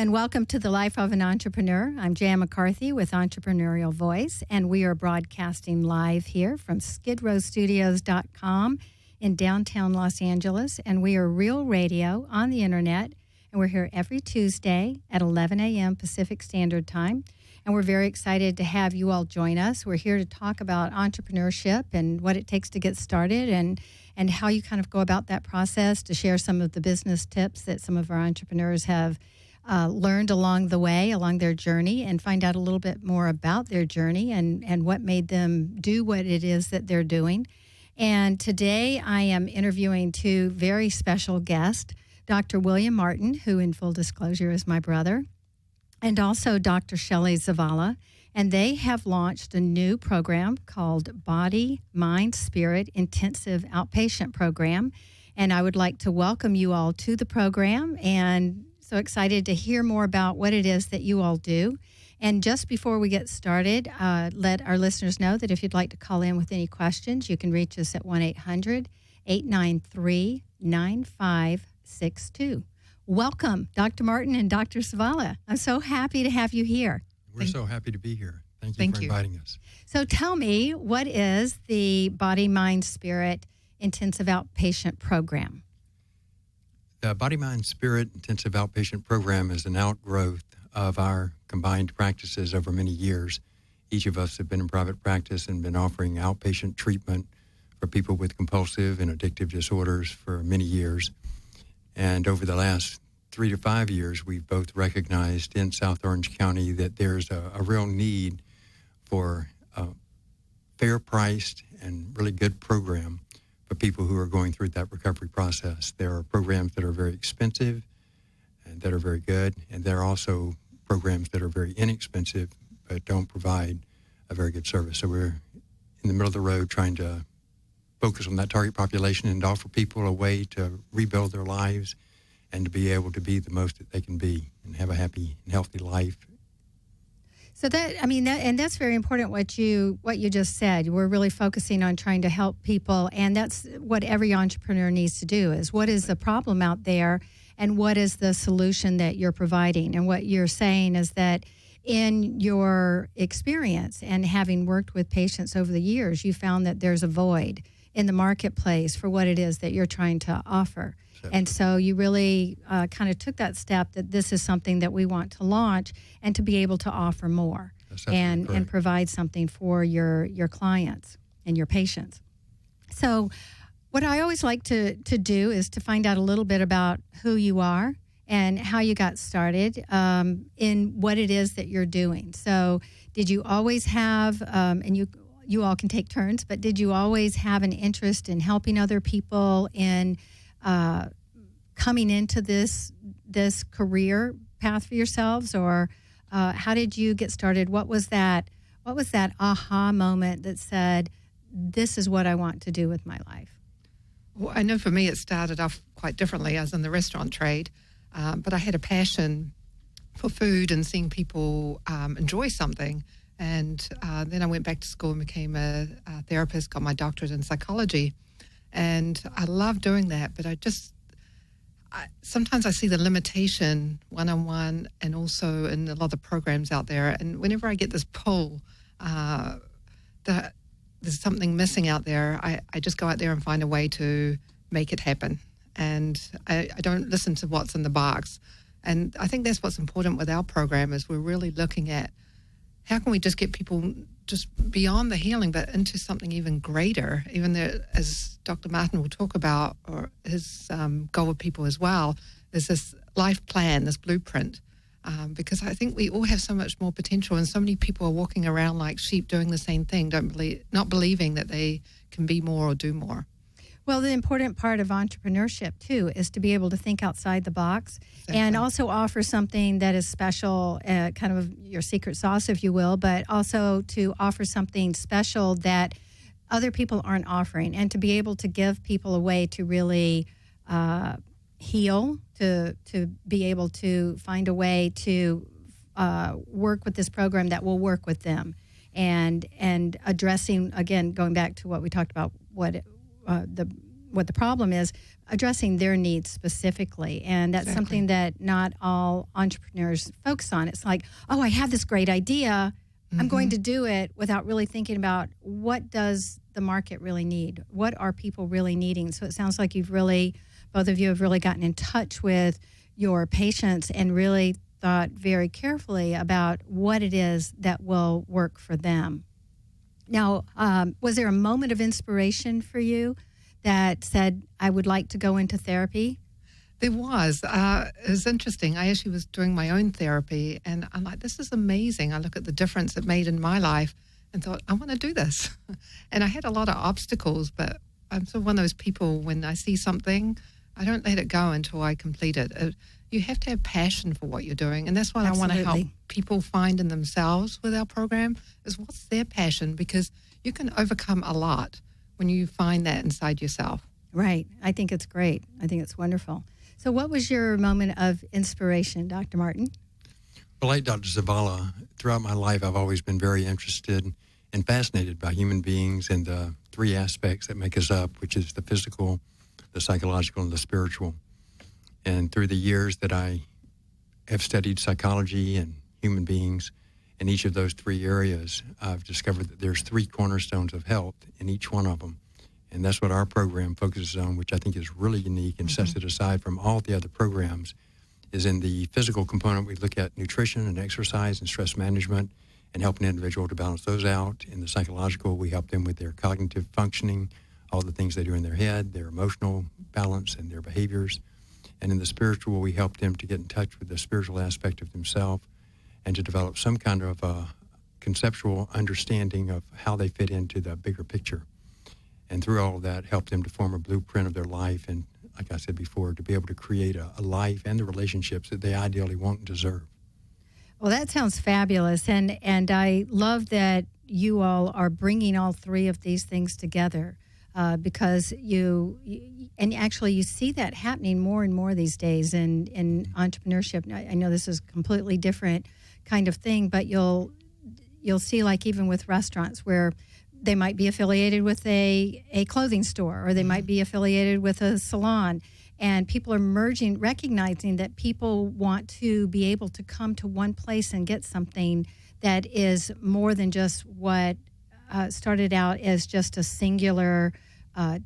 and welcome to the Life of an Entrepreneur. I'm Jan McCarthy with Entrepreneurial Voice, and we are broadcasting live here from skidrowstudios.com in downtown Los Angeles, and we are real radio on the internet, and we're here every Tuesday at 11 a.m. Pacific Standard Time, and we're very excited to have you all join us. We're here to talk about entrepreneurship and what it takes to get started and how you kind of go about that process, to share some of the business tips that some of our entrepreneurs have learned along the way, along their journey, and find out a little bit more about their journey and what made them do what it is that they're doing. And today I am interviewing two very special guests, Dr. William Martin, who in full disclosure is my brother, and also Dr. Shelley Zavala. And they have launched a new program called Body, Mind, Spirit Intensive Outpatient Program. And I would like to welcome you all to the program, and so excited to hear more about what it is that you all do. And just before we get started, let our listeners know that if you'd like to call in with any questions, you can reach us at 1-800-893-9562. Welcome, Dr. Martin and Dr. Zavala. I'm so happy to have you here. We're so happy to be here. Thank you for inviting us. So tell me, what is the Body, Mind, Spirit Intensive Outpatient Program? The Body, Mind, Spirit Intensive Outpatient Program is an outgrowth of our combined practices over many years. Each of us have been in private practice and been offering outpatient treatment for people with compulsive and addictive disorders for many years. And over the last 3 to 5 years, we've both recognized in South Orange County that there's a real need for a fair-priced and really good program for people who are going through that recovery process. There are programs that are very expensive and that are very good, and there are also programs that are very inexpensive but don't provide a very good service. So we're in the middle of the road trying to focus on that target population and offer people a way to rebuild their lives and to be able to be the most that they can be and have a happy and healthy life. So that's very important what you just said. We're really focusing on trying to help people, and that's what every entrepreneur needs to do, is what is the problem out there and what is the solution that you're providing. And what you're saying is that in your experience and having worked with patients over the years, you found that there's a void in the marketplace for what it is that you're trying to offer. And so you really kind of took that step that this is something that we want to launch and to be able to offer more and provide something for your clients and your patients. So what I always like to do is to find out a little bit about who you are and how you got started in what it is that you're doing. So did you always have, and you all can take turns, but did you always have an interest in helping other people in coming into this career path for yourselves, or how did you get started? What was that aha moment that said, this is what I want to do with my life? Well, I know for me it started off quite differently. I was in the restaurant trade, but I had a passion for food and seeing people enjoy something. And then I went back to school and became a therapist, got my doctorate in psychology. And I love doing that, but sometimes I see the limitation one-on-one and also in a lot of programs out there. And whenever I get this pull that there's something missing out there, I just go out there and find a way to make it happen. And I don't listen to what's in the box. And I think that's what's important with our program, is we're really looking at how can we just get people just beyond the healing, but into something even greater, even there, as Dr. Martin will talk about, or his goal with people as well, is this life plan, this blueprint, because I think we all have so much more potential, and so many people are walking around like sheep doing the same thing, not believing that they can be more or do more. Well, the important part of entrepreneurship, too, is to be able to think outside the box and also offer something that is special, kind of your secret sauce, if you will, but also to offer something special that other people aren't offering, and to be able to give people a way to really heal, to be able to find a way to work with this program that will work with them, and addressing, again, going back to what we talked about, what the what the problem is, addressing their needs specifically. And that's something that not all entrepreneurs focus on. It's like, oh, I have this great idea. I'm going to do it without really thinking about what does the market really need? What are people really needing? So it sounds like both of you have really gotten in touch with your patients and really thought very carefully about what it is that will work for them. Now, was there a moment of inspiration for you that said, I would like to go into therapy? There was. It was interesting. I actually was doing my own therapy, and I'm like, this is amazing. I look at the difference it made in my life and thought, I want to do this. And I had a lot of obstacles, but I'm sort of one of those people, when I see something, I don't let it go until I complete it. You have to have passion for what you're doing, and that's what Absolutely. I want to help people find in themselves with our program, is what's their passion, because you can overcome a lot when you find that inside yourself. Right. I think it's great. I think it's wonderful. So what was your moment of inspiration, Dr. Martin? Well, like Dr. Zavala, throughout my life, I've always been very interested and fascinated by human beings and the three aspects that make us up, which is the physical, the psychological, and the spiritual. And through the years that I have studied psychology and human beings in each of those three areas, I've discovered that there's three cornerstones of health in each one of them. And that's what our program focuses on, which I think is really unique and sets it aside from all the other programs, is in the physical component. We look at nutrition and exercise and stress management and help an individual to balance those out. In the psychological, we help them with their cognitive functioning, all the things they do in their head, their emotional balance and their behaviors. And in the spiritual, we help them to get in touch with the spiritual aspect of themselves and to develop some kind of conceptual understanding of how they fit into the bigger picture. And through all of that, help them to form a blueprint of their life and, like I said before, to be able to create a life and the relationships that they ideally want and deserve. Well, that sounds fabulous. And I love that you all are bringing all three of these things together because you see that happening more and more these days in entrepreneurship. I know this is a completely different kind of thing, but you'll see, like, even with restaurants where they might be affiliated with a clothing store, or they might be affiliated with a salon, and people are recognizing that people want to be able to come to one place and get something that is more than just what started out as just a singular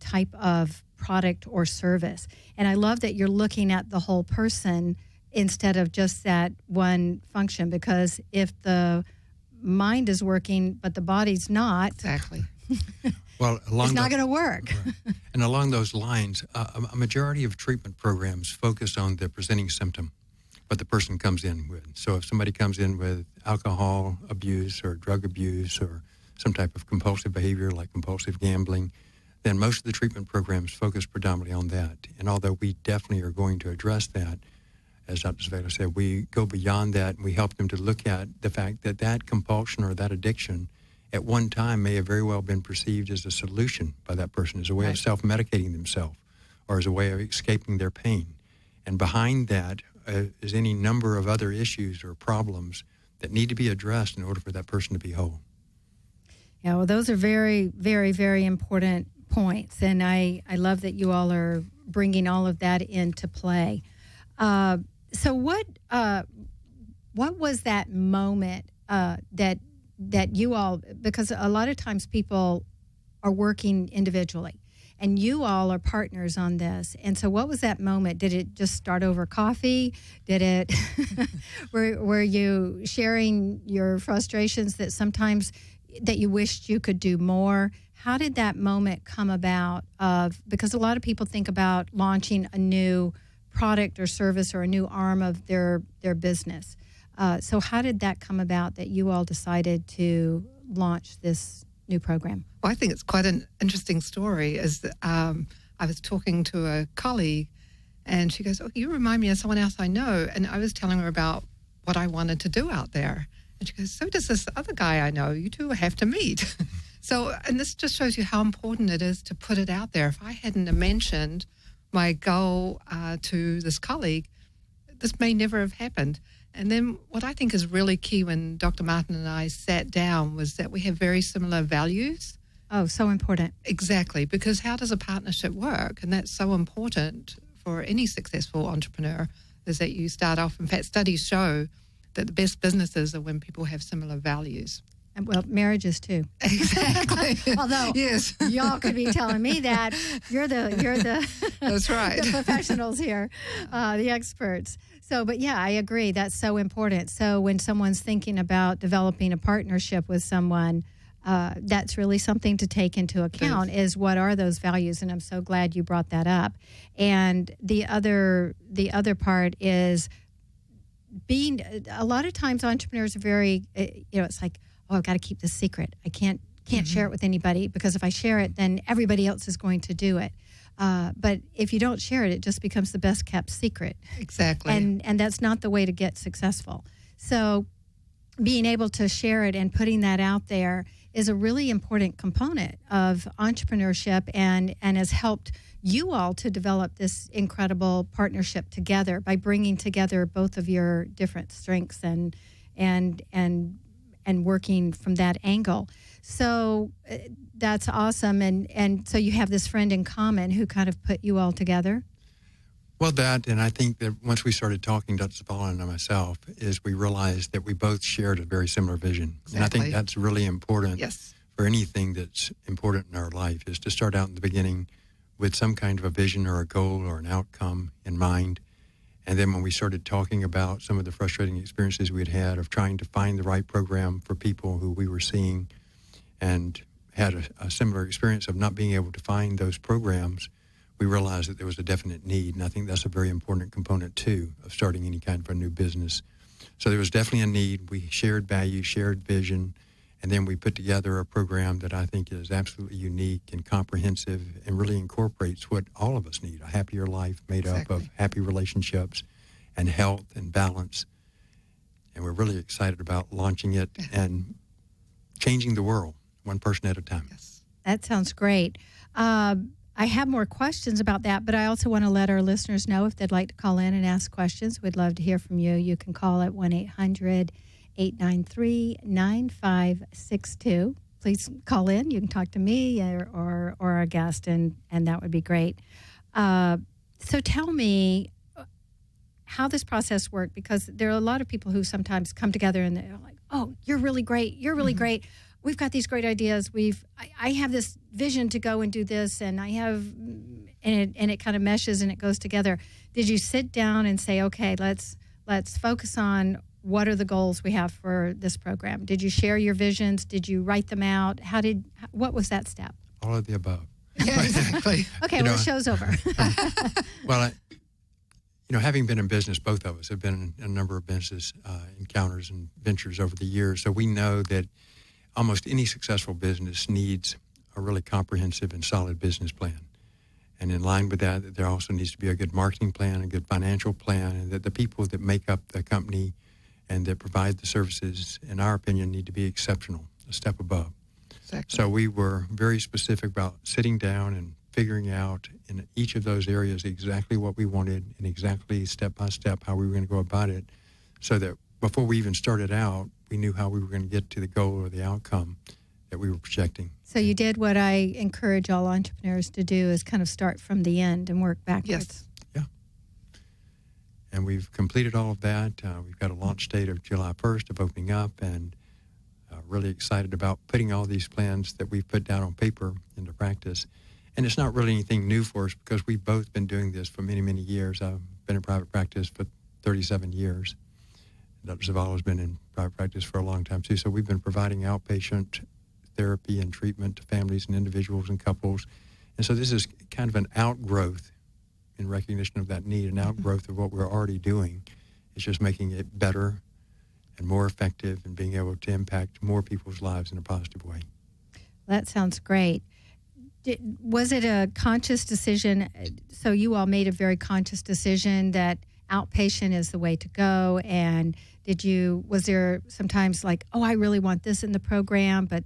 type of product or service. And I love that you're looking at the whole person instead of just that one function, because if the mind is working but the body's not, Exactly. Well, it's not going to work. Right. And along those lines, a majority of treatment programs focus on the presenting symptom, what the person comes in with. So if somebody comes in with alcohol abuse or drug abuse or some type of compulsive behavior like compulsive gambling, then most of the treatment programs focus predominantly on that. And although we definitely are going to address that, as Dr. Zavala said, we go beyond that and we help them to look at the fact that that compulsion or that addiction at one time may have very well been perceived as a solution by that person, as a way of self-medicating themselves or as a way of escaping their pain. And behind that is any number of other issues or problems that need to be addressed in order for that person to be whole. Yeah, well, those are very, very, very important points. And I love that you all are bringing all of that into play. So what was that moment that you all, because a lot of times people are working individually and you all are partners on this. And so what was that moment? Did it just start over coffee? Did it, were you sharing your frustrations that sometimes that you wished you could do more? How did that moment come about? Because a lot of people think about launching a new product or service or a new arm of their business. So how did that come about that you all decided to launch this new program? Well, I think it's quite an interesting story. I was talking to a colleague, and she goes, "Oh, you remind me of someone else I know." And I was telling her about what I wanted to do out there. And she goes, "So does this other guy I know. You two have to meet." So, and this just shows you how important it is to put it out there. If I hadn't mentioned my goal to this colleague, this may never have happened. And then what I think is really key when Dr. Martin and I sat down was that we have very similar values Oh, so important. Exactly, because how does a partnership work? And that's so important for any successful entrepreneur, is that you start off. In fact, studies show that the best businesses are when people have similar values. And, well, marriages too. Exactly. Although yes, y'all could be telling me that you're the that's right. the professionals here, the experts. So, but yeah, I agree. That's so important. So when someone's thinking about developing a partnership with someone, that's really something to take into account is what are those values. And I'm so glad you brought that up. And the other part is being, a lot of times entrepreneurs are very, it's like, oh, I've got to keep this secret. I can't share it with anybody, because if I share it, then everybody else is going to do it. But if you don't share it, it just becomes the best kept secret. Exactly. And that's not the way to get successful. So being able to share it and putting that out there is a really important component of entrepreneurship, and has helped you all to develop this incredible partnership together by bringing together both of your different strengths and working from that angle. So that's awesome. And so you have this friend in common who kind of put you all together? Well, and I think that once we started talking, Dr. Zavala and myself, is we realized that we both shared a very similar vision. Exactly. And I think that's really important Yes. for anything that's important in our life, is to start out in the beginning with some kind of a vision or a goal or an outcome in mind. And then when we started talking about some of the frustrating experiences we'd had of trying to find the right program for people who we were seeing, and had a similar experience of not being able to find those programs, we realized that there was a definite need. And I think that's a very important component, too, of starting any kind of a new business. So there was definitely a need. We shared values, shared vision, and then we put together a program that I think is absolutely unique and comprehensive and really incorporates what all of us need, a happier life made up of happy relationships and health and balance. And we're really excited about launching it and changing the world one person at a time. Yes. That sounds great. I have more questions about that, but I also want to let our listeners know if they'd like to call in and ask questions. We'd love to hear from you. You can call at 1-800-893-9562. Please call in. You can talk to me or our guest, and that would be great. So tell me how this process worked, because there are a lot of people who sometimes come together and they're like, oh, you're really great. You're really great. We've got these great ideas. I have this vision to go and do this, and it kind of meshes and it goes together. Did you sit down and say, okay, let's focus on what are the goals we have for this program? Did you share your visions? Did you write them out? What was that step? All of the above. Yeah, exactly. Okay, the show's over. Well, having been in business, both of us have been in a number of business encounters and ventures over the years, so we know that almost any successful business needs a really comprehensive and solid business plan. And in line with that, there also needs to be a good marketing plan, a good financial plan, and that the people that make up the company and that provide the services, in our opinion, need to be exceptional, a step above. Exactly. So we were very specific about sitting down and figuring out in each of those areas exactly what we wanted and exactly step by step how we were going to go about it, so that before we even started out, we knew how we were going to get to the goal or the outcome that we were projecting. So you did what I encourage all entrepreneurs to do, is kind of start from the end and work backwards. Yes. Yeah. And we've completed all of that. We've got a launch date of July 1st of opening up, and really excited about putting all these plans that we've put down on paper into practice. And it's not really anything new for us, because we've both been doing this for many, many years. I've been in private practice for 37 years. Dr. Zavala has been in private practice for a long time, too. So we've been providing outpatient therapy and treatment to families and individuals and couples. And so this is kind of an outgrowth, in recognition of that need, an outgrowth of what we're already doing. It's just making it better and more effective and being able to impact more people's lives in a positive way. That sounds great. Was it a conscious decision? So you all made a very conscious decision that outpatient is the way to go, and was there sometimes like, oh, I really want this in the program, but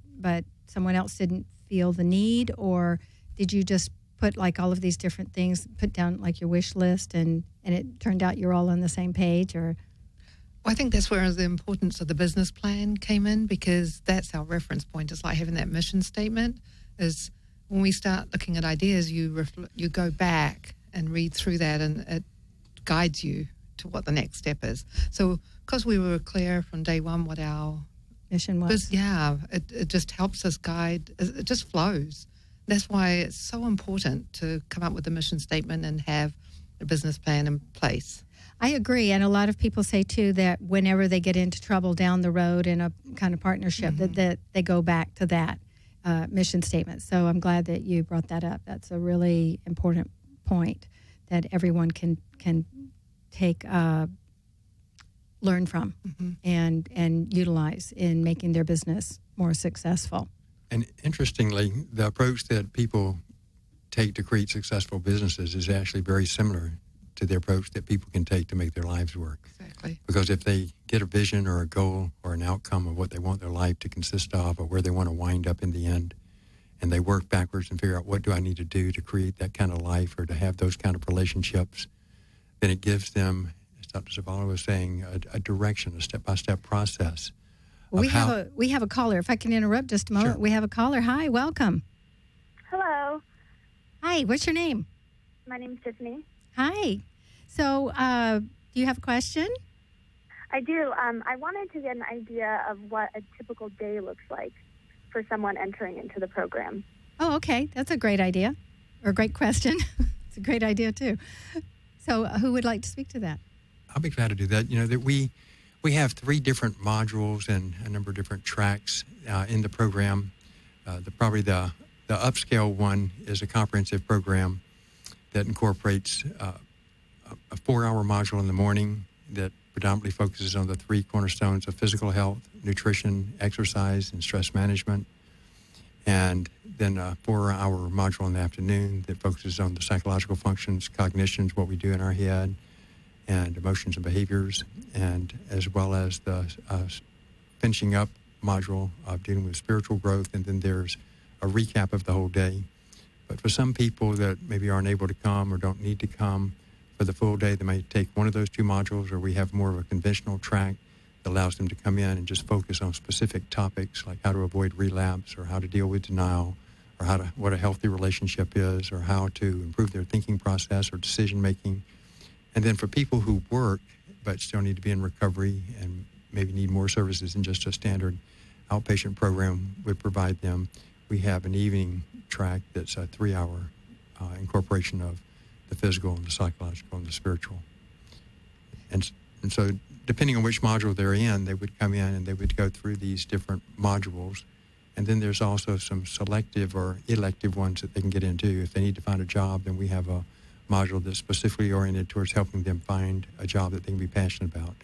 someone else didn't feel the need? Or did you just put like all of these different things, put down like your wish list, and it turned out you're all on the same page? Or Well, I think that's where the importance of the business plan came in, because that's our reference point. It's like having that mission statement. is when we start looking at ideas, you go back and read through that, and it guides you to what the next step is. So because we were clear from day one what our mission was. It just helps us guide. It just flows. That's why it's so important to come up with a mission statement and have a business plan in place. I agree. And a lot of people say, too, that whenever they get into trouble down the road in a kind of partnership, that they go back to that mission statement. So I'm glad that you brought that up. That's a really important point that everyone can take, learn from and utilize in making their business more successful. And interestingly, the approach that people take to create successful businesses is actually very similar to the approach that people can take to make their lives work. Exactly. Because if they get a vision or a goal or an outcome of what they want their life to consist of or where they want to wind up in the end, and they work backwards and figure out what do I need to do to create that kind of life or to have those kind of relationships, then it gives them, as Dr. Zavala was saying, a direction, a step-by-step process. We have a caller. If I can interrupt just a moment. Sure. We have a caller. Hi, welcome. Hello. Hi, what's your name? My name's Tiffany. Hi. So, do you have a question? I do. I wanted to get an idea of what a typical day looks like for someone entering into the program. Oh, okay. That's a great idea, or a great question. It's a great idea, too. So, who would like to speak to that? I'll be glad to do that. You know, that we have 3 different modules and a number of different tracks in the program. Probably the upscale one is a comprehensive program that incorporates a 4-hour module in the morning that predominantly focuses on the 3 cornerstones of physical health, nutrition, exercise, and stress management. And then a 4-hour module in the afternoon that focuses on the psychological functions, cognitions, what we do in our head, and emotions and behaviors, and as well as the finishing up module of dealing with spiritual growth. And then there's a recap of the whole day. But for some people that maybe aren't able to come or don't need to come for the full day, they may take one of those 2 modules, or we have more of a conventional track that allows them to come in and just focus on specific topics like how to avoid relapse or how to deal with denial or what a healthy relationship is or how to improve their thinking process or decision making. And then for people who work but still need to be in recovery and maybe need more services than just a standard outpatient program would provide them, we have an evening track that's a 3-hour incorporation of the physical and the psychological and the spiritual. And so depending on which module they're in, they would come in and they would go through these different modules. And then there's also some selective or elective ones that they can get into. If they need to find a job, then we have a module that's specifically oriented towards helping them find a job that they can be passionate about.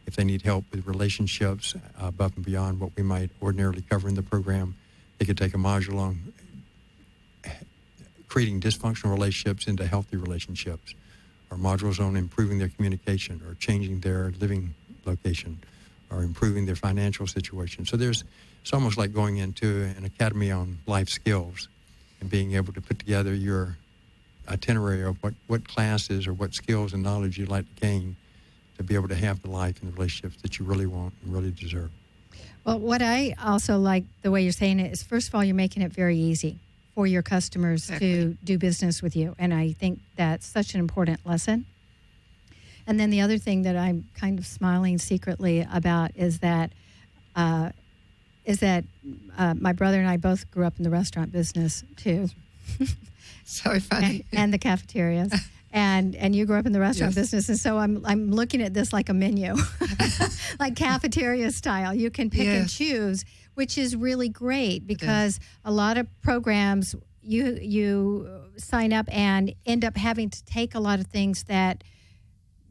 If they need help with relationships above and beyond what we might ordinarily cover in the program, they could take a module on creating dysfunctional relationships into healthy relationships, or modules on improving their communication or changing their living location or improving their financial situation. So it's almost like going into an academy on life skills and being able to put together your itinerary of what classes or what skills and knowledge you'd like to gain to be able to have the life and the relationships that you really want and really deserve. Well, what I also like the way you're saying it is, first of all, you're making it very easy for your customers to do business with you. And I think that's such an important lesson. And then the other thing that I'm kind of smiling secretly about is that my brother and I both grew up in the restaurant business too. So funny. And the cafeterias. And you grew up in the restaurant business, and so I'm looking at this like a menu, like cafeteria style. You can pick and choose, which is really great because a lot of programs you sign up and end up having to take a lot of things that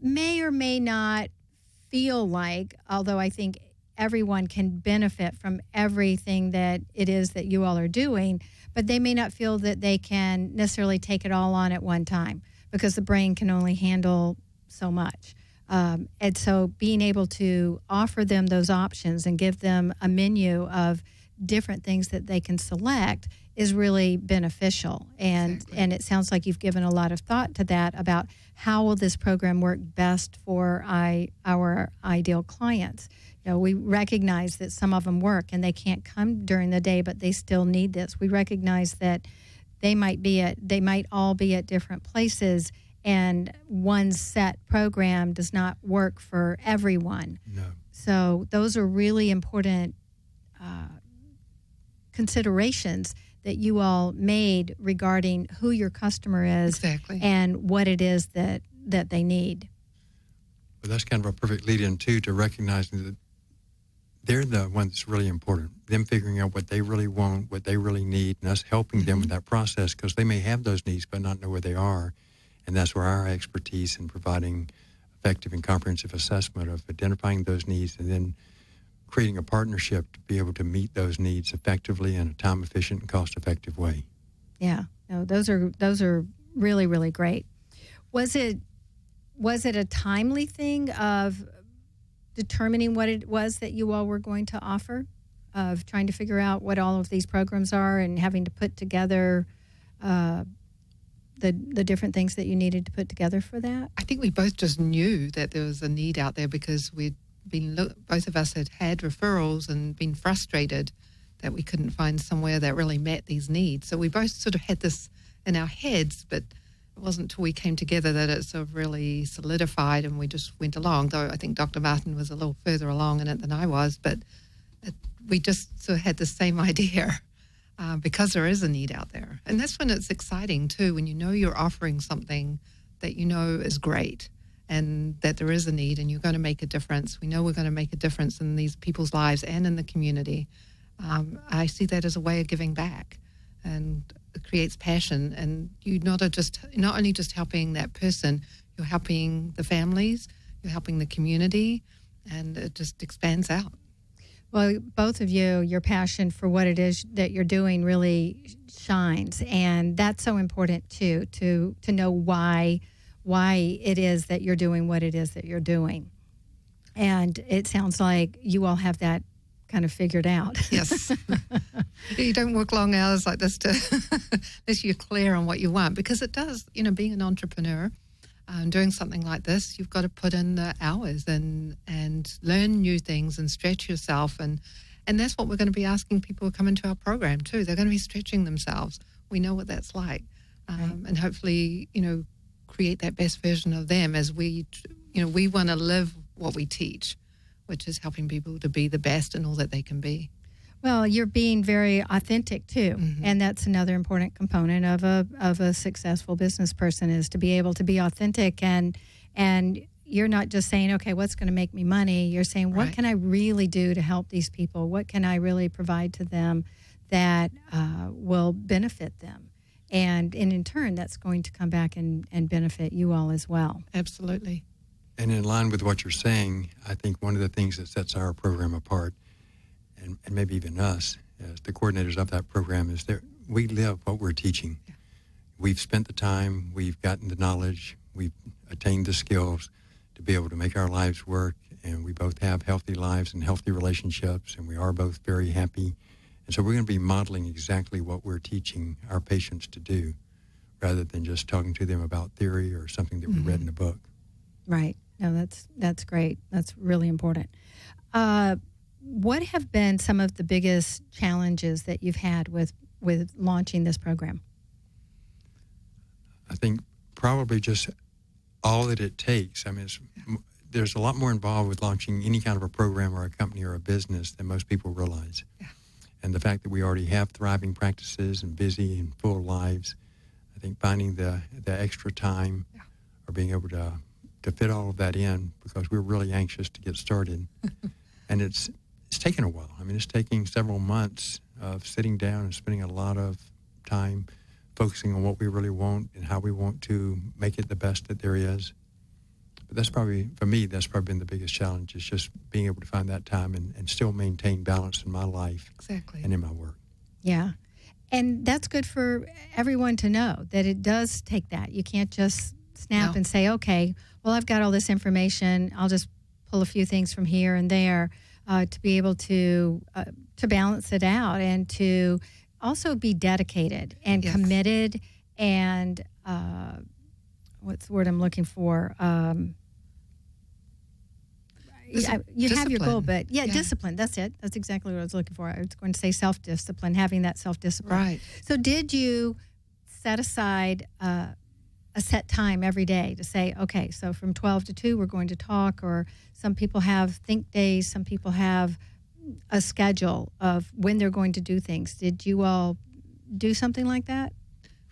may or may not feel like, although I think everyone can benefit from everything that it is that you all are doing, but they may not feel that they can necessarily take it all on at one time because the brain can only handle so much. And so being able to offer them those options and give them a menu of different things that they can select is really beneficial. And and it sounds like you've given a lot of thought to that about how will this program work best for our ideal clients. You know, we recognize that some of them work and they can't come during the day, but they still need this. We recognize that they might all be at different places, and one set program does not work for everyone. No. So those are really important considerations that you all made regarding who your customer is and what it is that they need. Well, that's kind of a perfect lead-in, too, to recognizing that they're the one that's really important, them figuring out what they really want, what they really need, and us helping them with that process, because they may have those needs but not know where they are. And that's where our expertise in providing effective and comprehensive assessment of identifying those needs and then creating a partnership to be able to meet those needs effectively in a time-efficient and cost-effective way. Yeah, no, those are really, really great. Was it a timely thing of determining what it was that you all were going to offer, of trying to figure out what all of these programs are and having to put together the different things that you needed to put together for that? I think we both just knew that there was a need out there because both of us had referrals and been frustrated that we couldn't find somewhere that really met these needs. So we both sort of had this in our heads, but it wasn't until we came together that it sort of really solidified and we just went along, though I think Dr. Martin was a little further along in it than I was, but we just sort of had the same idea because there is a need out there. And that's when it's exciting too, when you know you're offering something that you know is great and that there is a need and you're going to make a difference. We know we're going to make a difference in these people's lives and in the community. I see that as a way of giving back, and it creates passion. And you're not only just helping that person, you're helping the families, you're helping the community, and it just expands out. Well, both of you, your passion for what it is that you're doing really shines, and that's so important too, to know why it is that you're doing what it is that you're doing. And it sounds like you all have that kind of figured out. Yes. You don't work long hours like this unless you're clear on what you want, because it does, being an entrepreneur, doing something like this, you've got to put in the hours and learn new things and stretch yourself. And that's what we're going to be asking people who come into our program too. They're going to be stretching themselves. We know what that's like. And hopefully, create that best version of them as we want to live what we teach, which is helping people to be the best in all that they can be. Well, you're being very authentic too, and that's another important component of a successful business person, is to be able to be authentic, and you're not just saying, okay, what's going to make me money? You're saying, what can I really do to help these people? What can I really provide to them that will benefit them? And in turn, that's going to come back and benefit you all as well. Absolutely. And in line with what you're saying, I think one of the things that sets our program apart, and maybe even us as the coordinators of that program, is that we live what we're teaching. Yeah. We've spent the time, we've gotten the knowledge, we've attained the skills to be able to make our lives work, and we both have healthy lives and healthy relationships, and we are both very happy. And so we're going to be modeling exactly what we're teaching our patients to do, rather than just talking to them about theory or something that we read in a book. Right. No, that's great. That's really important. What have been some of the biggest challenges that you've had with launching this program? I think probably just all that it takes. I mean, there's a lot more involved with launching any kind of a program or a company or a business than most people realize. Yeah. And the fact that we already have thriving practices and busy and full lives, I think finding the extra time or being able to fit all of that in, because we're really anxious to get started. And it's taken a while. I mean, it's taking several months of sitting down and spending a lot of time focusing on what we really want and how we want to make it the best that there is. But that's probably, for me, that's probably been the biggest challenge, is just being able to find that time and still maintain balance in my life and in my work. Yeah. And that's good for everyone to know, that it does take that. You can't just snap and say, okay, well, I've got all this information, I'll just pull a few things from here and there, to be able to balance it out and to also be dedicated and committed and what's the word I'm looking for? You have your goal, but discipline. That's it. That's exactly what I was looking for. I was going to say self-discipline, having that self-discipline. Right. So did you set aside a set time every day to say, okay, so from 12 to 2 we're going to talk, or some people have think days, some people have a schedule of when they're going to do things. Did you all do something like that?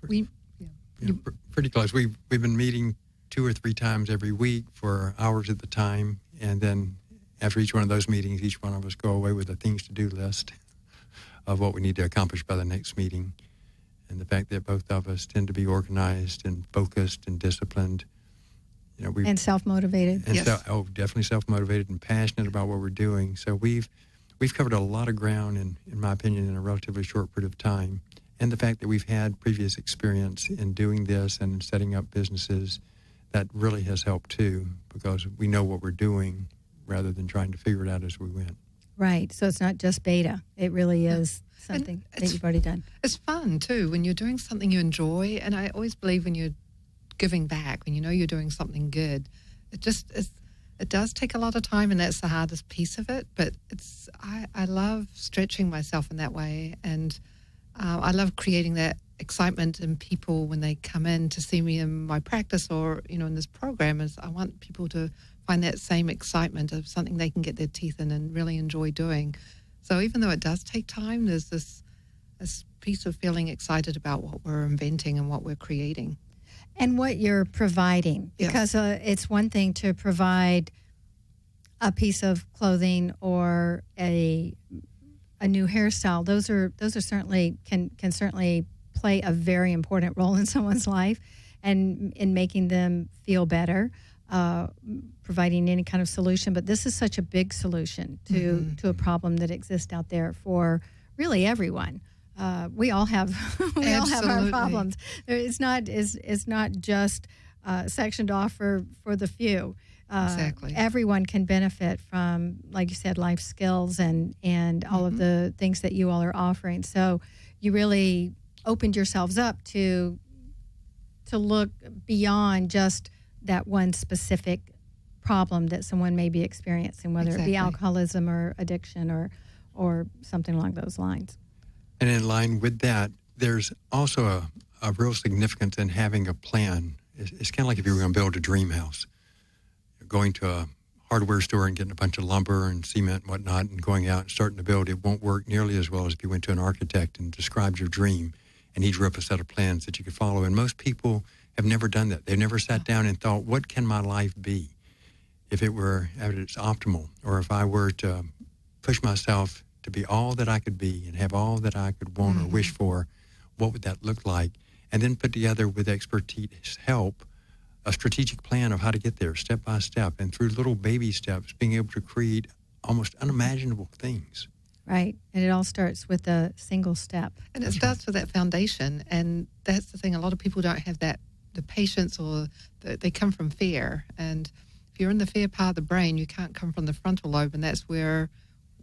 Pretty close. We've been meeting 2 or 3 times every week for hours at the time, and then after each one of those meetings, each one of us go away with a things to do list of what we need to accomplish by the next meeting. And the fact that both of us tend to be organized and focused and disciplined, and self-motivated. And definitely self-motivated and passionate about what we're doing. So we've covered a lot of ground, in my opinion, in a relatively short period of time. And the fact that we've had previous experience in doing this and in setting up businesses, that really has helped too, because we know what we're doing rather than trying to figure it out as we went. Right. So it's not just beta. It really is something that you've already done. It's fun too when you're doing something you enjoy. And I always believe when you're giving back, when you know you're doing something good, it does take a lot of time, and that's the hardest piece of it. But I love stretching myself in that way, and I love creating that excitement in people when they come in to see me in my practice or in this program. Is I want people to find that same excitement of something they can get their teeth in and really enjoy doing. So even though it does take time, there's this piece of feeling excited about what we're inventing and what we're creating. And what you're providing, because it's one thing to provide a piece of clothing or a new hairstyle. Those are certainly can certainly play a very important role in someone's life, and in making them feel better, providing any kind of solution. But this is such a big solution to a problem that exists out there for really everyone. We all have our problems. It's not just sectioned off for the few. Exactly. Everyone can benefit from, like you said, life skills and all of the things that you all are offering. So you really opened yourselves up to look beyond just that one specific problem that someone may be experiencing, whether it be alcoholism or addiction or something along those lines. And in line with that, there's also a real significance in having a plan. It's kind of like if you were going to build a dream house. You're going to a hardware store and getting a bunch of lumber and cement and whatnot and going out and starting to build. It won't work nearly as well as if you went to an architect and described your dream, and he drew up a set of plans that you could follow. And most people have never done that. They've never sat down and thought, what can my life be if it were at its optimal, or if I were to push myself to be all that I could be and have all that I could want or wish for, what would that look like? And then put together with expertise help a strategic plan of how to get there step by step, and through little baby steps, being able to create almost unimaginable things. Right. And it all starts with a single step. And it starts with that foundation. And that's the thing. A lot of people don't have the patience, or they come from fear. And if you're in the fear part of the brain, you can't come from the frontal lobe, and that's where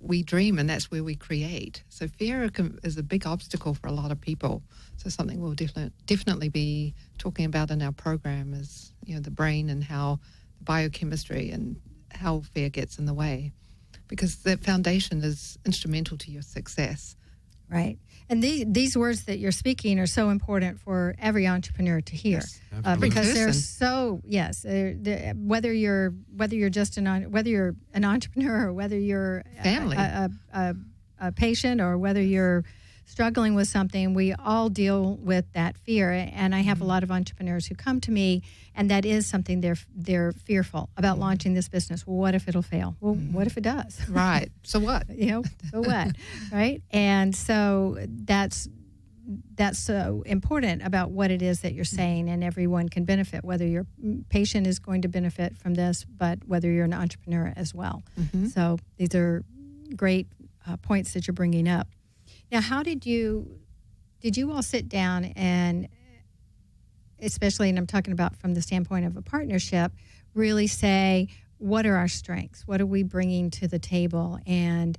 we dream, and that's where we create. So fear is a big obstacle for a lot of people. So something we'll definitely be talking about in our program is, the brain and how the biochemistry and how fear gets in the way, because that foundation is instrumental to your success. Right. And these words that you're speaking are so important for every entrepreneur to hear, because they're so they're, whether you're just whether you're an entrepreneur, or whether you're a patient, or whether you're struggling with something, we all deal with that fear. And I have a lot of entrepreneurs who come to me, and that is something they're fearful about launching this business. Well, what if it'll fail? Well, what if it does? Right. So what? So what? Right? And so that's so important about what it is that you're saying, and everyone can benefit, whether your patient is going to benefit from this, but whether you're an entrepreneur as well. So these are great points that you're bringing up. Now, how did you all sit down and, especially, and I'm talking about from the standpoint of a partnership, really say, what are our strengths? What are we bringing to the table? And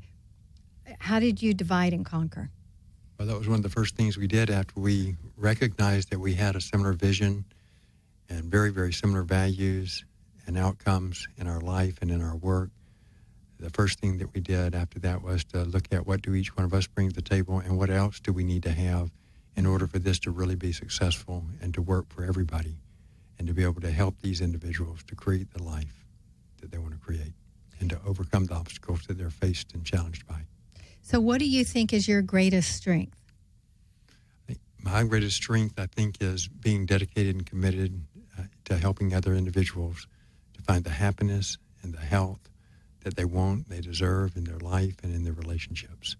how did you divide and conquer? Well, that was one of the first things we did after we recognized that we had a similar vision and very, very similar values and outcomes in our life and in our work. The first thing that we did after that was to look at what do each one of us bring to the table and what else do we need to have in order for this to really be successful and to work for everybody and to be able to help these individuals to create the life that they want to create and to overcome the obstacles that they're faced and challenged by. So what do you think is your greatest strength? My greatest strength, I think, is being dedicated and committed to helping other individuals to find the happiness and the health that they want, they deserve in their life and in their relationships.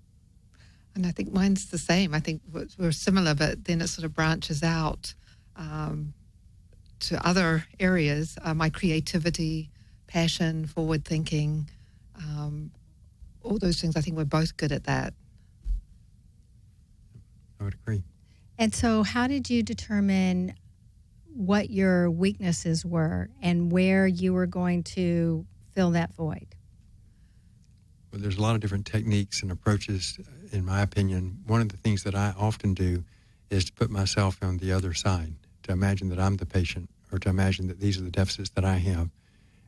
And I think mine's the same. I think we're similar, but then it sort of branches out to other areas. My creativity, passion, forward thinking, all those things, I think we're both good at that. I would agree. And so how did you determine what your weaknesses were and where you were going to fill that void? Well, there's a lot of different techniques and approaches, in my opinion. One of the things that I often do is to put myself on the other side, to imagine that I'm the patient or to imagine that these are the deficits that I have.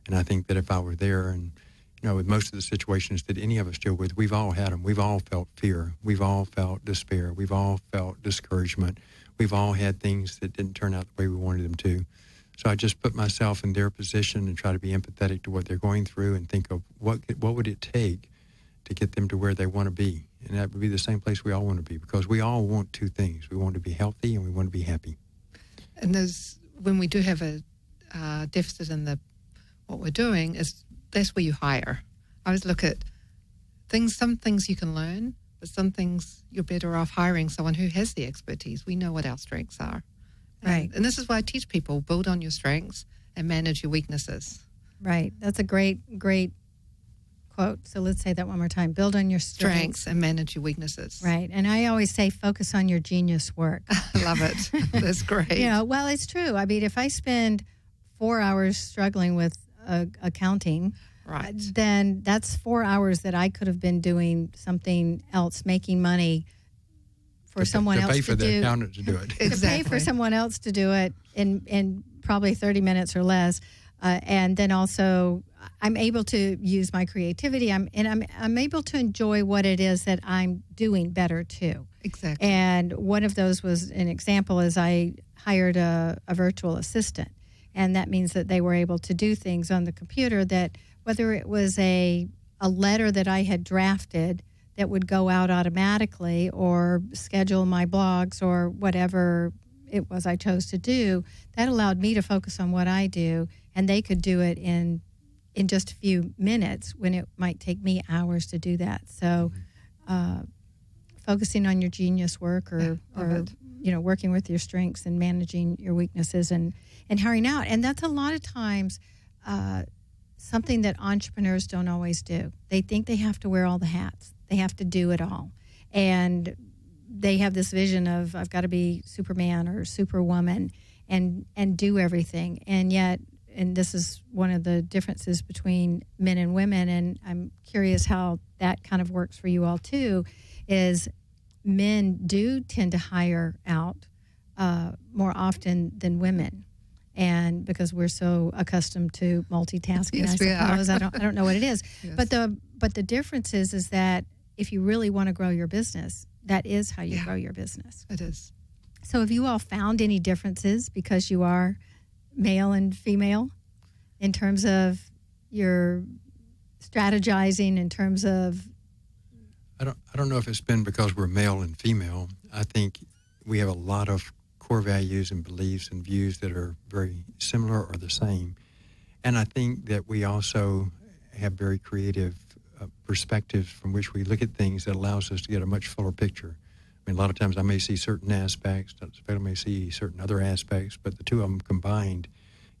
And I think that if I were there and, with most of the situations that any of us deal with, we've all had them. We've all felt fear. We've all felt despair. We've all felt discouragement. We've all had things that didn't turn out the way we wanted them to. So I just put myself in their position and try to be empathetic to what they're going through and think of what would it take to get them to where they want to be. And that would be the same place we all want to be, because we all want two things. We want to be healthy and we want to be happy. And when we do have a deficit in what we're doing, that's where you hire. I always look at some things you can learn, but some things you're better off hiring someone who has the expertise. We know what our strengths are. Right. And this is why I teach people, build on your strengths and manage your weaknesses. Right. That's a great quote. So let's say that one more time. Build on your strengths and manage your weaknesses. Right. And I always say focus on your genius work. I love it. That's great. Well, it's true. I mean, if I spend 4 hours struggling with accounting, right, then that's 4 hours that I could have been doing something else, making money for someone else to do. To pay for the accountant to do it. Exactly. To pay for someone else to do it in probably 30 minutes or less. And then also I'm able to use my creativity. I'm able to enjoy what it is that I'm doing better too. Exactly. And one of those was an example is I hired a virtual assistant. And that means that they were able to do things on the computer that whether it was a letter that I had drafted that would go out automatically or schedule my blogs or whatever it was I chose to do, that allowed me to focus on what I do, and they could do it in just a few minutes when it might take me hours to do that. So focusing on your genius work or working with your strengths and managing your weaknesses and hiring out. And that's a lot of times something that entrepreneurs don't always do. They think they have to wear all the hats. They have to do it all. And they have this vision of, I've got to be Superman or Superwoman and do everything. And yet, and this is one of the differences between men and women, and I'm curious how that kind of works for you all too, is men do tend to hire out more often than women. And because we're so accustomed to multitasking, yes, I suppose. I don't know what it is. Yes. But the difference is that if you really want to grow your business, that is how you grow your business. It is. So have you all found any differences because you are male and female in terms of your strategizing, in terms of? I don't know if it's been because we're male and female. I think we have a lot of core values and beliefs and views that are very similar or the same. And I think that we also have very creative perspectives from which we look at things that allows us to get a much fuller picture. I mean, a lot of times I may see certain aspects, I may see certain other aspects, but the two of them combined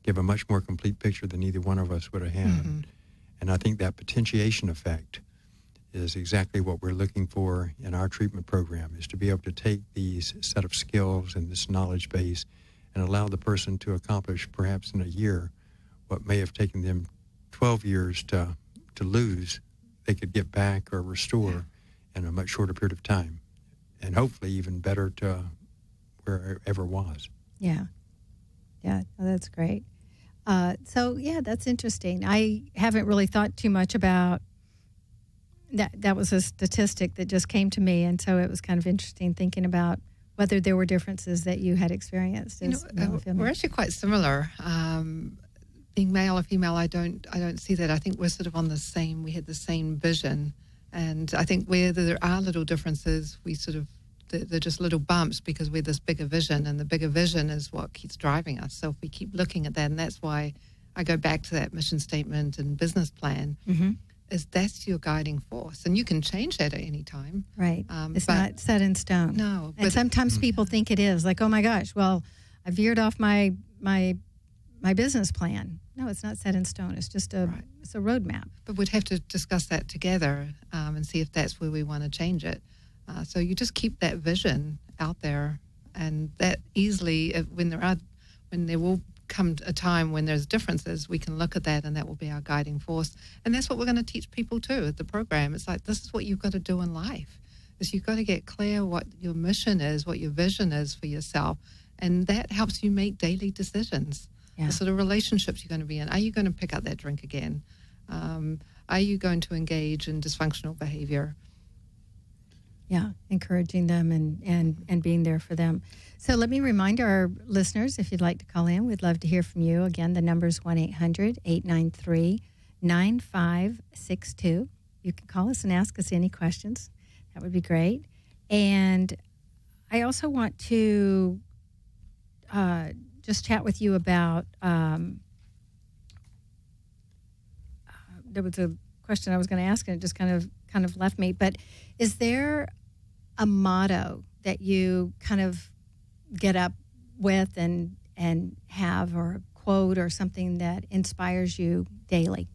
give a much more complete picture than either one of us would have had. Mm-hmm. And I think that potentiation effect is exactly what we're looking for in our treatment program, is to be able to take these set of skills and this knowledge base and allow the person to accomplish perhaps in a year what may have taken them 12 years to lose, they could get back or restore in a much shorter period of time, and hopefully even better to where it ever was. Yeah. Yeah, that's great. That's interesting. I haven't really thought too much about that. That was a statistic that just came to me, and so it was kind of interesting thinking about whether there were differences that you had experienced as male or female. We're actually quite similar. Being male or female, I don't see that. I think we're sort of on we had the same vision. And I think where there are little differences, they're just little bumps because we're this bigger vision, and the bigger vision is what keeps driving us. So if we keep looking at that, and that's why I go back to that mission statement and business plan, is that's your guiding force. And you can change that at any time. Right. It's not set in stone. No. And sometimes people think it is. Like, oh my gosh, well, I veered off my business plan. No, it's not set in stone. It's just it's a roadmap. But we'd have to discuss that together and see if that's where we want to change it. So you just keep that vision out there, and that easily, when there will come a time when there's differences, we can look at that, and that will be our guiding force. And that's what we're going to teach people too at the program. It's like, this is what you've got to do in life, is you've got to get clear what your mission is, what your vision is for yourself, and that helps you make daily decisions. Yeah. The sort of relationships you're going to be in. Are you going to pick up that drink again? Are you going to engage in dysfunctional behavior? Yeah, encouraging them and being there for them. So let me remind our listeners, if you'd like to call in, we'd love to hear from you. Again, the number is 1-800-893-9562. You can call us and ask us any questions. That would be great. And I also want to just chat with you about, there was a question I was going to ask, and it just kind of left me. But is there a motto that you kind of get up with and have, or a quote or something that inspires you daily?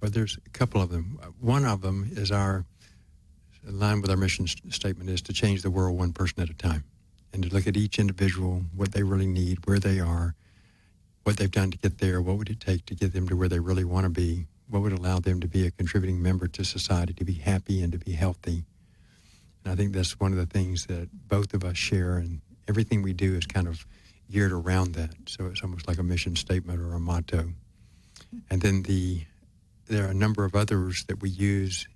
Well, there's a couple of them. One of them is in line with our mission statement, is to change the world one person at a time, and to look at each individual, what they really need, where they are, what they've done to get there, what would it take to get them to where they really want to be, what would allow them to be a contributing member to society, to be happy and to be healthy. And I think that's one of the things that both of us share, and everything we do is kind of geared around that. So it's almost like a mission statement or a motto. And then there are a number of others that we use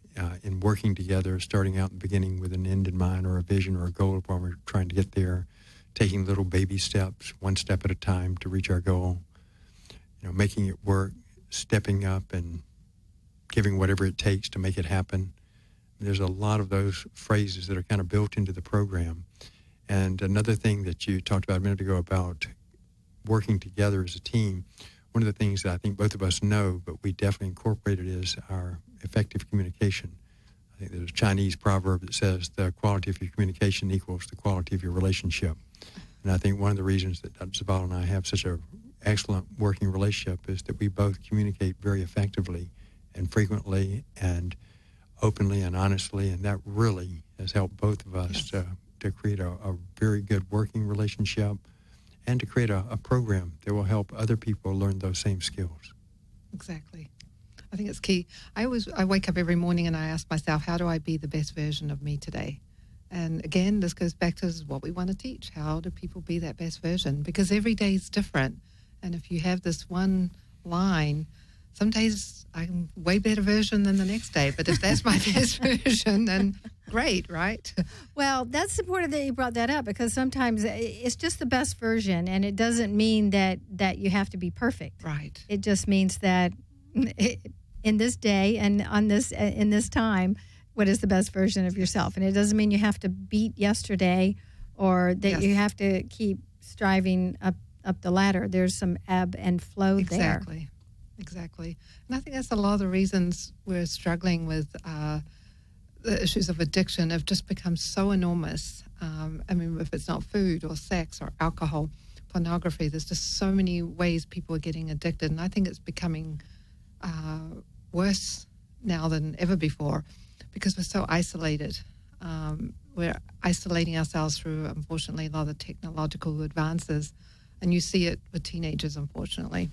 in working together, starting out in the beginning with an end in mind or a vision or a goal of where we're trying to get there, taking little baby steps, one step at a time to reach our goal, making it work, stepping up and giving whatever it takes to make it happen. There's a lot of those phrases that are kind of built into the program. And another thing that you talked about a minute ago about working together as a team, one of the things that I think both of us know, but we definitely incorporated, is our effective communication. I think there's a Chinese proverb that says the quality of your communication equals the quality of your relationship. And I think one of the reasons that Dr. Zabala and I have such an excellent working relationship is that we both communicate very effectively and frequently and openly and honestly, and that really has helped both of us to create a very good working relationship and to create a program that will help other people learn those same skills. Exactly. I think it's key. I wake up every morning and I ask myself, how do I be the best version of me today? And again, this goes back to what we want to teach. How do people be that best version? Because every day is different. And if you have this one line, some days I'm way better version than the next day. But if that's my best version, then great, right? Well, that's important that you brought that up, because sometimes it's just the best version, and it doesn't mean that you have to be perfect. Right. It just means that in this day and in this time, what is the best version of yourself? And it doesn't mean you have to beat yesterday, or that you have to keep striving up the ladder. There's some ebb and flow there. Exactly. And I think that's a lot of the reasons we're struggling with the issues of addiction have just become so enormous. I mean, if it's not food or sex or alcohol, pornography, there's just so many ways people are getting addicted. And I think it's becoming worse now than ever before because we're so isolated. We're isolating ourselves through, unfortunately, a lot of technological advances. And you see it with teenagers, unfortunately.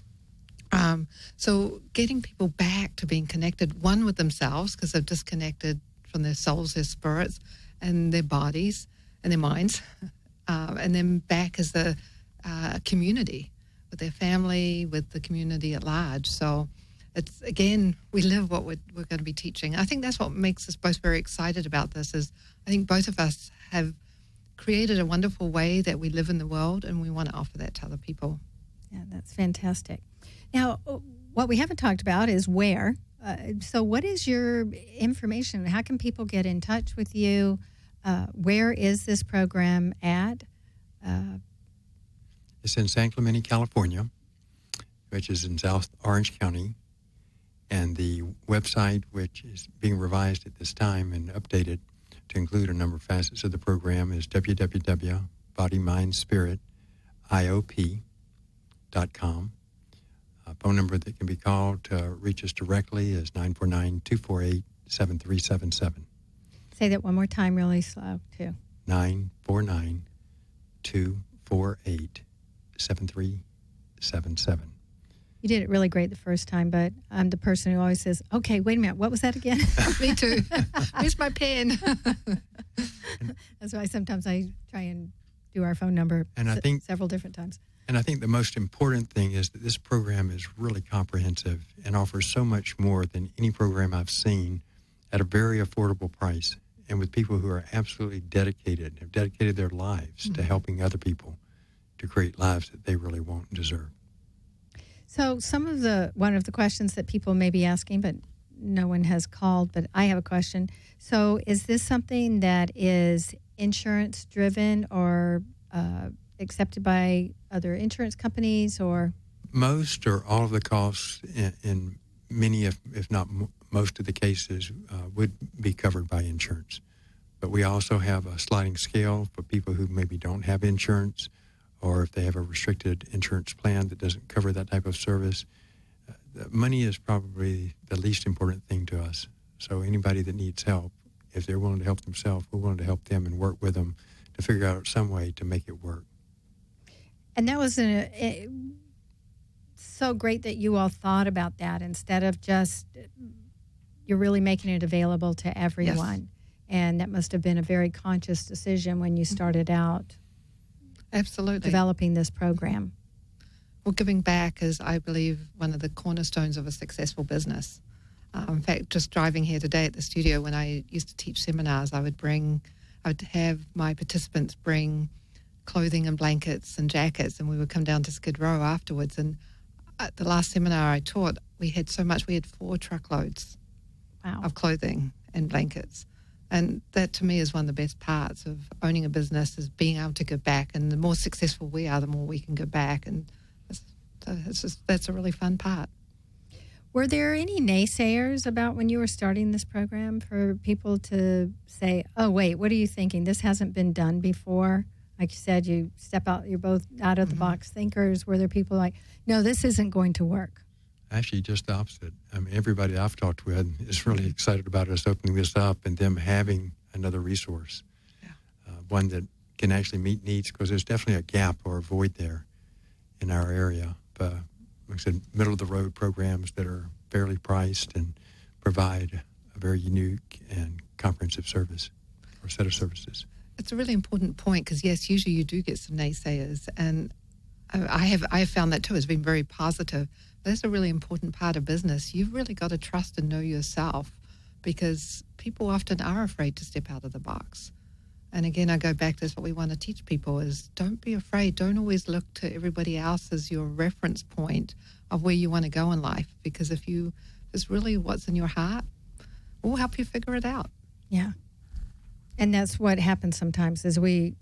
So getting people back to being connected, one, with themselves, because they've disconnected from their souls, their spirits, and their bodies and their minds, and then back as a community with their family, with the community at large. So it's, again, we live what we're going to be teaching. I think that's what makes us both very excited about this is I think both of us have created a wonderful way that we live in the world, and we want to offer that to other people. Yeah, that's fantastic. Now, what we haven't talked about is where. So what is your information? How can people get in touch with you? Where is this program at? It's in San Clemente, California, which is in South Orange County. And the website, which is being revised at this time and updated to include a number of facets of the program, is www.bodymindspiritiop.com. A phone number that can be called to reach us directly is 949-248-7377. Say that one more time really slow, too. 949-248-7377. You did it really great the first time, but I'm the person who always says, okay, wait a minute, what was that again? Me too. Where's my pen? That's why sometimes I try and do our phone number several different times. And I think the most important thing is that this program is really comprehensive and offers so much more than any program I've seen at a very affordable price and with people who are absolutely dedicated, have dedicated their lives to helping other people to create lives that they really want and deserve. So one of the questions that people may be asking, but no one has called, but I have a question. So is this something that is insurance driven or accepted by other insurance companies or? Most or all of the costs in many, if not most of the cases, would be covered by insurance. But we also have a sliding scale for people who maybe don't have insurance, or if they have a restricted insurance plan that doesn't cover that type of service. Money is probably the least important thing to us. So anybody that needs help, if they're willing to help themselves, we're willing to help them and work with them to figure out some way to make it work. And that was so great that you all thought about that instead of just, you're really making it available to everyone. Yes. And that must have been a very conscious decision when you started out. Absolutely. Developing this program. Well, giving back is, I believe, one of the cornerstones of a successful business. In fact, just driving here today at the studio, when I used to teach seminars, I would have my participants bring clothing and blankets and jackets, and we would come down to Skidrow afterwards. And at the last seminar I taught, we had so much, we had 4 truckloads of clothing and blankets. And that, to me, is one of the best parts of owning a business, is being able to give back. And the more successful we are, the more we can give back. And that's a really fun part. Were there any naysayers about when you were starting this program for people to say, oh, wait, what are you thinking? This hasn't been done before. Like you said, you step out, you're both out of the box thinkers. Were there people like, no, this isn't going to work? Actually, just the opposite. I mean, everybody I've talked with is really excited about us opening this up and them having another resource, one that can actually meet needs, because there's definitely a gap or a void there in our area. But like I said, middle-of-the-road programs that are fairly priced and provide a very unique and comprehensive service or set of services. It's a really important point because, yes, usually you do get some naysayers, and I have found that too. It's been very positive. That's a really important part of business. You've really got to trust and know yourself, because people often are afraid to step out of the box. And again, I go back to what we want to teach people is don't be afraid. Don't always look to everybody else as your reference point of where you want to go in life, because if it's really what's in your heart, we'll help you figure it out. Yeah. And that's what happens sometimes is we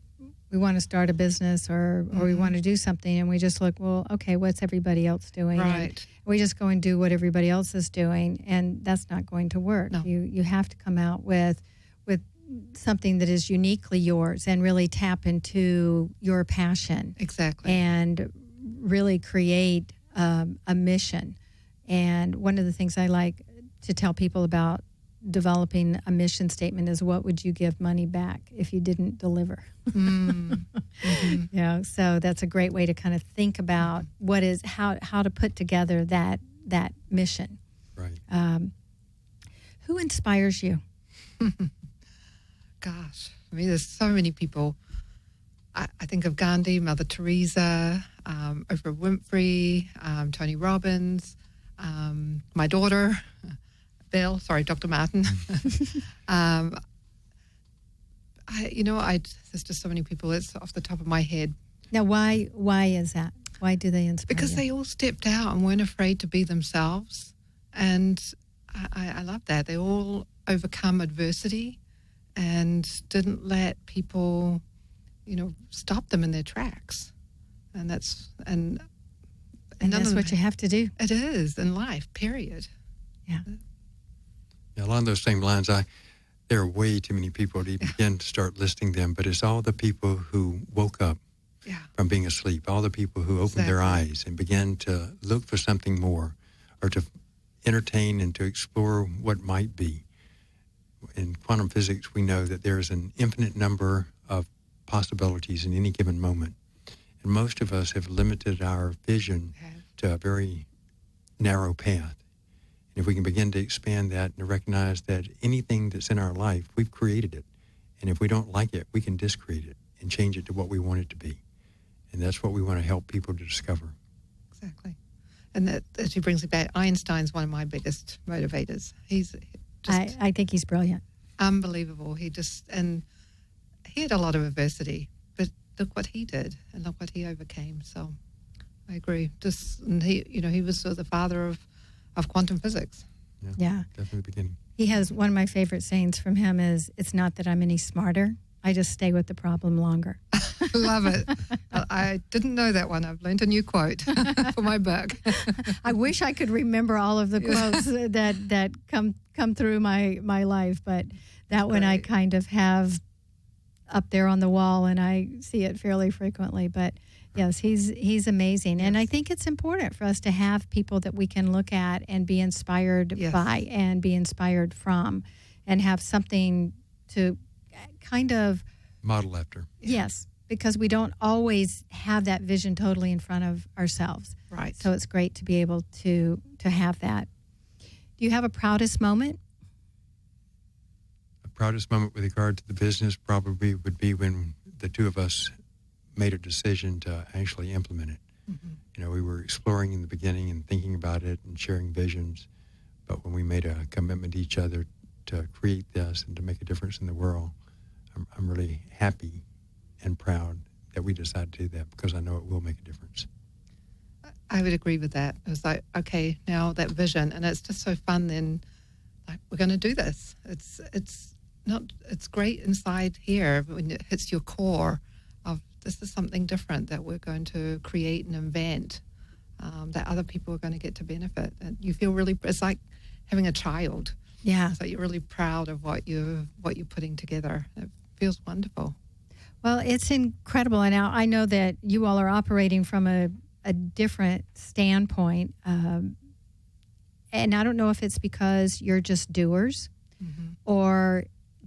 want to start a business or we want to do something, and we just look, well, okay, what's everybody else doing? Right. And we just go and do what everybody else is doing, and that's not going to work. No. You have to come out with something that is uniquely yours and really tap into your passion. Exactly. And really create a mission. And one of the things I like to tell people about developing a mission statement is, what would you give money back if you didn't deliver? Mm-hmm. So that's a great way to kind of think about what is how to put together that mission. Right. Who inspires you? Gosh, for me, there's so many people. I think of Gandhi, Mother Teresa, Oprah Winfrey, Tony Robbins, my daughter, Dr. Martin. There's just so many people. It's off the top of my head. Now, why is that? Why do they inspire Because you? they all stepped out and weren't afraid to be themselves. And I love that. They all overcome adversity and didn't let people, stop them in their tracks. And that's what you have to do. It is in life, period. Yeah. Along those same lines, there are way too many people to begin to start listing them, but it's all the people who woke up from being asleep, all the people who opened their eyes and began to look for something more or to entertain and to explore what might be. In quantum physics, we know that there's an infinite number of possibilities in any given moment. And most of us have limited our vision to a very narrow path. And if we can begin to expand that and to recognize that anything that's in our life, we've created it. And if we don't like it, we can discreate it and change it to what we want it to be. And that's what we want to help people to discover. Exactly. And that actually brings me back. Einstein's one of my biggest motivators. He's just I think he's brilliant. Unbelievable. He had a lot of adversity, but look what he did and look what he overcame. So I agree. And he was sort of the father of quantum physics. Yeah. Definitely the beginning. He has one of my favorite sayings from him is, "It's not that I'm any smarter. I just stay with the problem longer." Love it. I didn't know that one. I've learned a new quote for my book. I wish I could remember all of the quotes that come through my life, but that one I kind of have up there on the wall, and I see it fairly frequently. But yes, he's amazing, and I think it's important for us to have people that we can look at and be inspired by and be inspired from, and have something to kind of model after. Yes, because we don't always have that vision totally in front of ourselves. Right. So it's great to be able to have that. Do you have a proudest moment? The proudest moment with regard to the business probably would be when the two of us made a decision to actually implement it. Mm-hmm. We were exploring in the beginning and thinking about it and sharing visions, but when we made a commitment to each other to create this and to make a difference in the world, I'm really happy and proud that we decided to do that, because I know it will make a difference. I would agree with that. It was like, okay, now that vision, and it's just so fun then, like, we're going to do this. It's great inside here when it hits your core of this is something different that we're going to create and invent, that other people are going to get to benefit. And you feel really, it's like having a child. Yeah. So you're really proud of what you're putting together. It feels wonderful. Well, it's incredible. And now I know that you all are operating from a different standpoint. And I don't know if it's because you're just doers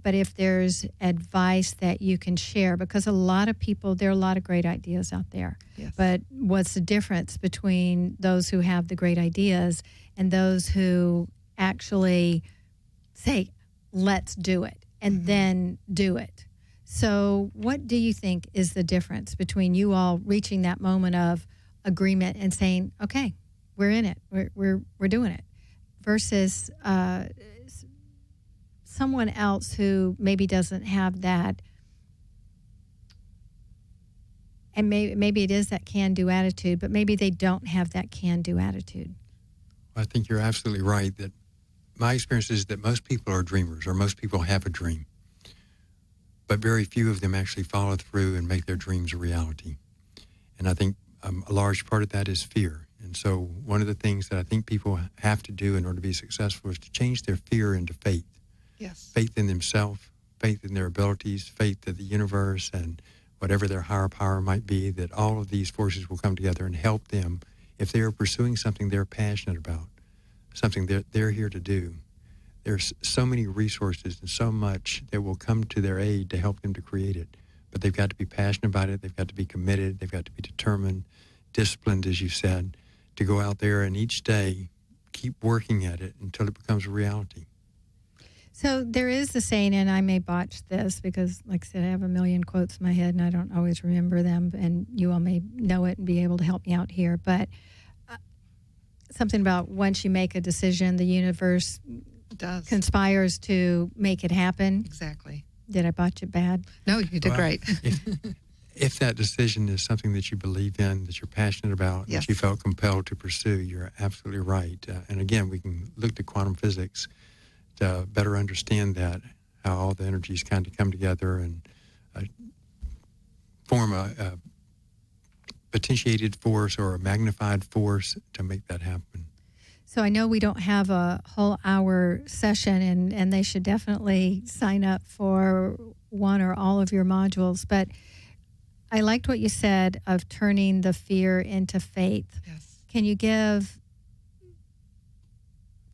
but if there's advice that you can share, because there are a lot of great ideas out there. Yes. But what's the difference between those who have the great ideas and those who actually say, let's do it, and then do it? So what do you think is the difference between you all reaching that moment of agreement and saying, okay, we're in it, we're doing it, versus someone else who maybe doesn't have that, and maybe it is that can-do attitude, but maybe they don't have that can-do attitude? I think you're absolutely right that my experience is that most people are dreamers, or most people have a dream, but very few of them actually follow through and make their dreams a reality. And I think a large part of that is fear. And so one of the things that I think people have to do in order to be successful is to change their fear into faith. Yes. Faith in themselves, faith in their abilities, faith in the universe, and whatever their higher power might be, that all of these forces will come together and help them if they are pursuing something they're passionate about, something they're here to do. There's so many resources and so much that will come to their aid to help them to create it. But they've got to be passionate about it. They've got to be committed. They've got to be determined, disciplined, as you said, to go out there and each day keep working at it until it becomes a reality. So there is the saying, and I may botch this because, like I said, I have a million quotes in my head and I don't always remember them, and you all may know it and be able to help me out here. But something about once you make a decision, the universe conspires to make it happen. Exactly. Did I botch it bad? No, you did great. If that decision is something that you believe in, that you're passionate about, yes. that you felt compelled to pursue, you're absolutely right. And again, we can look to quantum physics to better understand that, how all the energies kind of come together and form a potentiated force or a magnified force to make that happen. So I know we don't have a whole hour session, and they should definitely sign up for one or all of your modules. But I liked what you said of turning the fear into faith. Yes. Can you give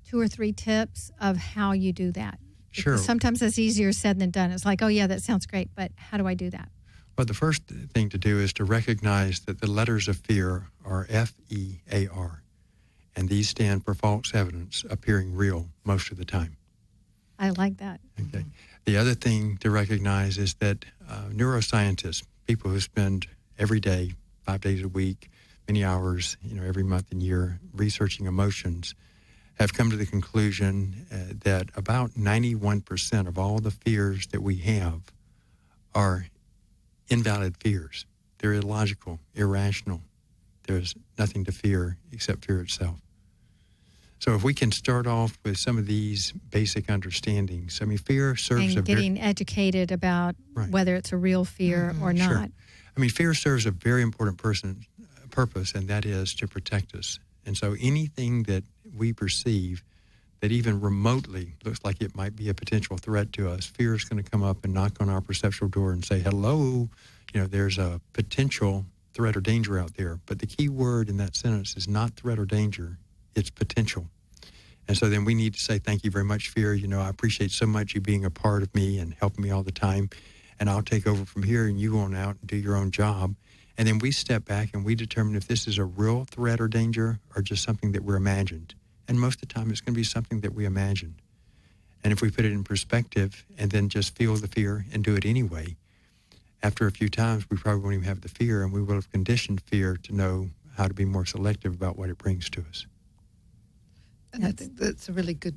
2 or 3 tips of how you do that? Sure. Because sometimes it's easier said than done. It's like, oh, yeah, that sounds great, but how do I do that? Well, the first thing to do is to recognize that the letters of fear are FEAR, and these stand for false evidence appearing real most of the time. I like that. Okay. The other thing to recognize is that neuroscientists, people who spend every day, 5 days a week, many hours, every month and year researching emotions, have come to the conclusion that about 91% of all the fears that we have are invalid fears. They're illogical, irrational. There's nothing to fear except fear itself. So if we can start off with some of these basic understandings, fear serves and getting educated about whether it's a real fear or not. Sure. Fear serves a very important purpose, and that is to protect us. And so anything that we perceive that even remotely looks like it might be a potential threat to us, fear is going to come up and knock on our perceptual door and say, hello, there's a potential threat or danger out there. But the key word in that sentence is not threat or danger, it's potential. And so then we need to say, thank you very much, fear. I appreciate so much you being a part of me and helping me all the time. And I'll take over from here and you go on out and do your own job. And then we step back and we determine if this is a real threat or danger or just something that we're imagined. And most of the time it's going to be something that we imagined. And if we put it in perspective and then just feel the fear and do it anyway, after a few times we probably won't even have the fear, and we will have conditioned fear to know how to be more selective about what it brings to us. And I think that's a really good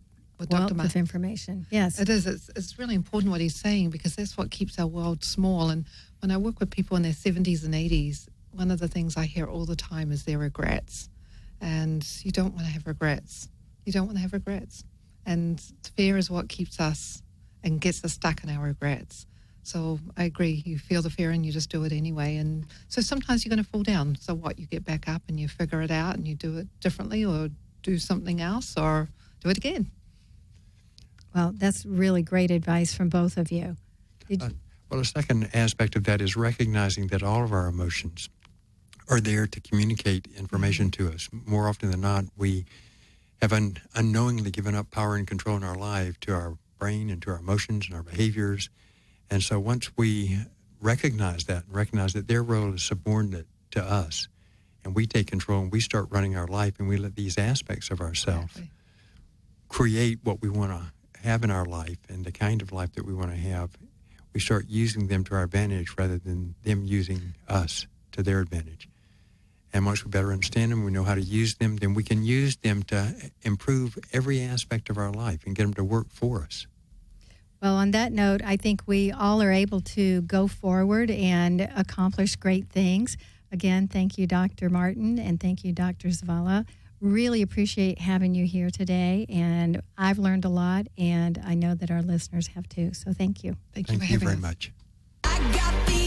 wealth of information. Yes. It is. It's really important what he's saying, because that's what keeps our world small. And when I work with people in their 70s and 80s, one of the things I hear all the time is their regrets. And you don't want to have regrets. You don't want to have regrets. And fear is what keeps us and gets us stuck in our regrets. So I agree. You feel the fear and you just do it anyway. And so sometimes you're going to fall down. So what? You get back up and you figure it out and you do it differently, or do something else, or do it again. Well, that's really great advice from both of you. Well, a second aspect of that is recognizing that all of our emotions are there to communicate information to us. More often than not, we have unknowingly given up power and control in our life to our brain and to our emotions and our behaviors. And so once we recognize that and recognize that their role is subordinate to us, and we take control and we start running our life, and we let these aspects of ourselves create what we want to have in our life and the kind of life that we want to have, we start using them to our advantage rather than them using us to their advantage. And once we better understand them, we know how to use them, then we can use them to improve every aspect of our life and get them to work for us. Well, on that note, I think we all are able to go forward and accomplish great things. Again, thank you, Dr. Martin, and thank you, Dr. Zavala. Really appreciate having you here today, and I've learned a lot, and I know that our listeners have too. So thank you. Thank you for having us. Thank you very much. I got the